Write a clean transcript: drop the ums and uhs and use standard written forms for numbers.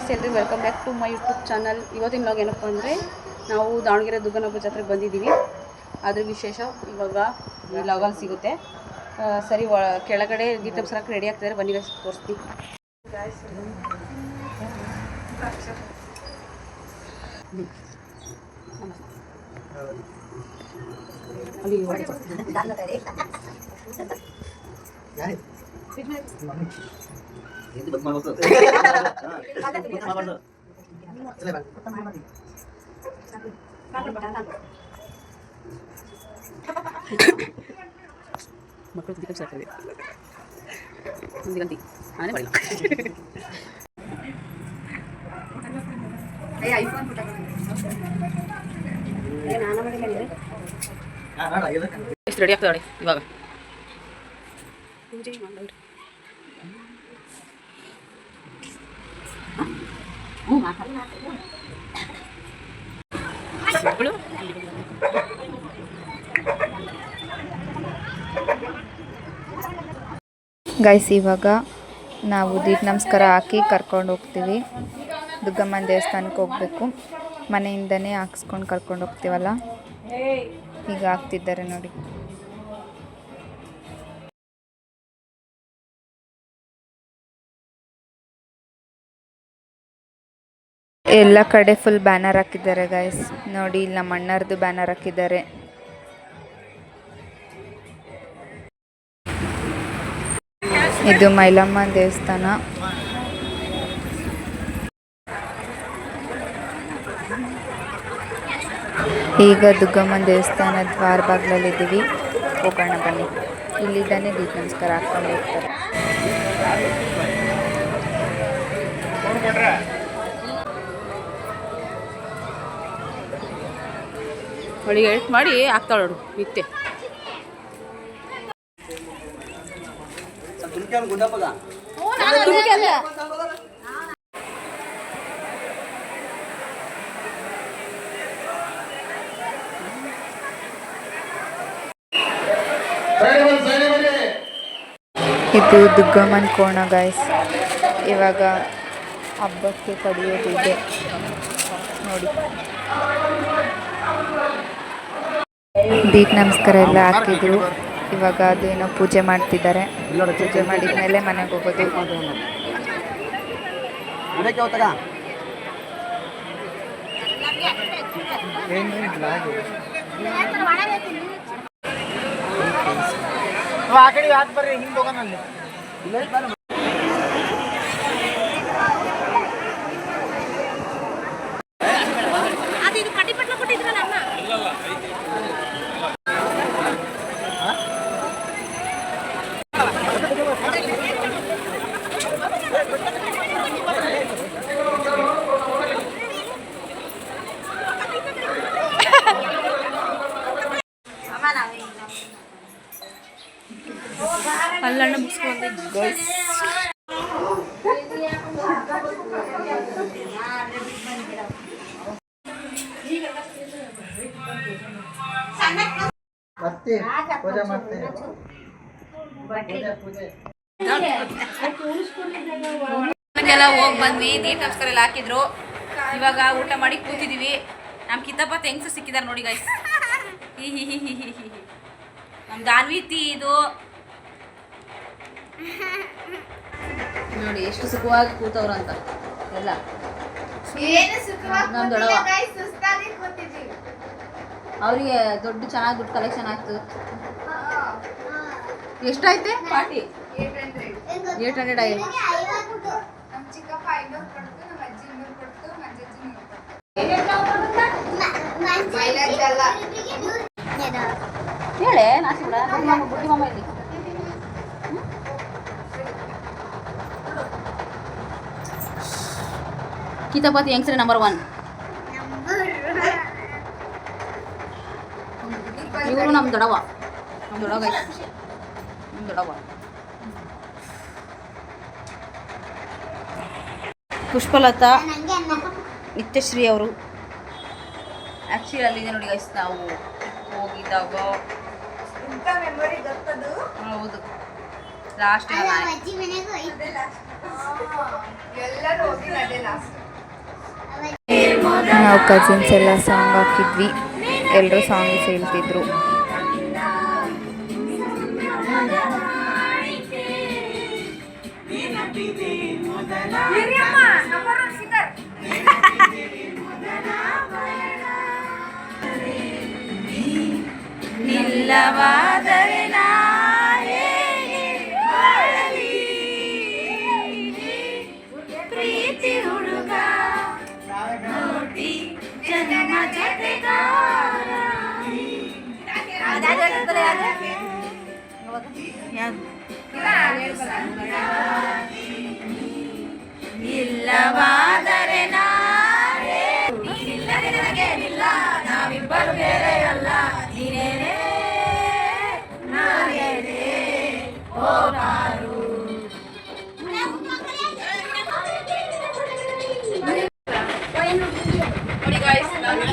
Guys, ಎಲ್ಲರಿಗೂ welcome back to my YouTube channel. ಇವತ್ತಿನ vlog ಏನಪ್ಪ ಅಂದರೆ, ನಾವು ದಾವಣಗೆರೆ ದುಗ್ಗನಹಬ್ಬ ಜಾತ್ರೆಗೆ ಬಂದಿದ್ದೀವಿ. ಅದ್ರ ವಿಶೇಷ ಇವಾಗ ಈ ವ್ಲಾಗಲ್ಲಿ ಸಿಗುತ್ತೆ. ಸರಿ, ಕೆಳಗಡೆ ಗೀತ ಸರಕ್ಕೆ ರೆಡಿ ಆಗ್ತಿದ್ದಾರೆ, ಬನ್ನಿ ಗೈಸ್ ತೋರಿಸ್ತೀನಿ. ಮಕ್ಕಳು ತಿಂಡಿ ಕಲಿಸ್ತಾರೆ ಒಂದು ಗಂಟೆ ನಾನೇ ಮಾಡಿಲ್ಲ. ಎಷ್ಟು ರೆಡಿ ಆಗ್ತದೆ ನೋಡಿ ಇವಾಗ ಪೂಜೆ ಮಾಡೋರು. ಗೈಸ್, ಇವಾಗ ನಾವು ದೀಪ ನಮಸ್ಕಾರ ಹಾಕಿ ಕರ್ಕೊಂಡು ಹೋಗ್ತೀವಿ. ದುಗ್ಗಮ್ಮನ ದೇವಸ್ಥಾನಕ್ಕೆ ಹೋಗಬೇಕು. ಮನೆಯಿಂದನೇ ಹಾಕ್ಸ್ಕೊಂಡು ಕರ್ಕೊಂಡು ಹೋಗ್ತೀವಲ್ಲ, ಈಗ ಹಾಕ್ತಿದ್ದಾರೆ ನೋಡಿ. ಎಲ್ಲ ಕಡೆ ಫುಲ್ ಬ್ಯಾನರ್ ಹಾಕಿದ್ದಾರೆ ಗೈಸ್ ನೋಡಿ. ಇಲ್ಲಿ ನಮ್ಮ ಅಣ್ಣರದು ಬ್ಯಾನರ್ ಹಾಕಿದ್ದಾರೆ. ಇದು ಮೈಲಮ್ಮ ದೇವಸ್ಥಾನ. ಈಗ ದುಗ್ಗಮ್ಮನ ದೇವಸ್ಥಾನ ದ್ವಾರ ಬಾಗಿಲಲ್ಲಿದ್ದೀವಿ. ಹೋಗೋಣ ಬನ್ನಿ. ಇಲ್ಲಿದ್ದಾನೆ ದೀಪ ನಮಸ್ಕಾರ ಹಾಕ್ಕೊಂಡು ಹೋಗ್ತಾರೆ. ಅವಳಿಗೆ ಹೆಲ್ಪ್ ಮಾಡಿ ಹಾಕ್ತಾಳು ನಿತ್ಯ. ಇದು ದುಗ್ಗಮ್ಮನ ಕೋಣ ಗೈಸ್. ಇವಾಗ ಹಬ್ಬಕ್ಕೆ ಕಡಿಯೋದಿದೆ ನೋಡಿ. ದೀಪ ನಮಸ್ಕಾರ ಎಲ್ಲ ಹಾಕಿದ್ರು. ಇವಾಗ ಅದೇನೋ ಪೂಜೆ ಮಾಡ್ತಿದ್ದಾರೆ. ಪೂಜೆ ಮಾಡಿದ ಮೇಲೆ ಮನೆಗೆ ಹೋಗೋದು. ಅಲ್ಲಣ್ಣ ಮುಗಿಸ್ಕೊಂಡೆ ಗೈಸ್. ಎಲ್ಲ ಹೋಗಿ ಬಂದ್ವಿ. ದೀಪ ನಮಸ್ಕಾರ ಎಲ್ಲ ಹಾಕಿದ್ರು. ಇವಾಗ ಊಟ ಮಾಡಿ ಕೂತಿದೀವಿ. ನಮ್ಮ ಕಿತ್ತಪ್ಪ ಹೆಂಗ್ಸ ಸಿಕ್ಕಿದಾರೆ ನೋಡಿ ಗೈಸ್. ನಮ್ಮ ದಾನ್ವೀತಿ ಇದು ನೋಡಿ ಎಷ್ಟು ಸುಖವಾಗಿ ಕೂತವ್ರ ಅಂತ ಎಲ್ಲ. ನಮ್ಮ ದೊಡ್ಡವ ಅವರಿಗೆ ದೊಡ್ಡ ಚೆನ್ನಾಗಿ ದುಡ್ಡು ಕಲೆಕ್ಷನ್ ಆಯ್ತು. ಎಷ್ಟಾಯ್ತೆ ಪಾರ್ಟಿ? 800 ಆಯ್ತು. ಹೇಳೆ ನಾಸಿಬಿಡ ಬುದ್ಧಿ ಮಾಮ ಇಲ್ಲಿ. ಕಿತಾಪತಿ ಹೆಂಗ್ಸ್ರೆ ನಂಬರ್ 1. ಇವರು ನಮ್ಮ ದೊಡ್ಡವ. ನಮ್ಮ ದೊಡ್ಡವ ಪುಷ್ಪಲತಾ ನಿತ್ಯಶ್ರೀ ಅವರು. ಆ್ಯಕ್ಚುಲಿ ಅಲ್ಲಿದೆ ನೋಡಿ ಗೈಸ್, ನಾವು ಹೋಗಿದ್ದಾಗ. ಹೌದು, ಲಾಸ್ಟ್ ನಾವು ಕಸಿನ್ಸ್ ಎಲ್ಲ ಸಾಂಗ್ ಹಾಕಿದ್ವಿ, ಎಲ್ಲರೂ ಸಾಂಗ್ಸ್ ಹೇಳ್ತಿದ್ರು. ನಿಲ್ಲವಾದರೆ ಪ್ರೀತಿ ಹುಡುಗ ನೋಡಿ ಜನ್ಮ ಜತೆಗಾರ. ಇಲ್ಲವಾದರೆ ನಾನಿಲ್ಲ, ನಾವಿಬ್ಬರು ಬೇರೆ ಅಲ್ಲ, ನೀನೇನೇ ನಾನೇನೇ ಹೋಗಾರು. ನೋಡಿ ಗಾಯ್ಸ್, ನಾನು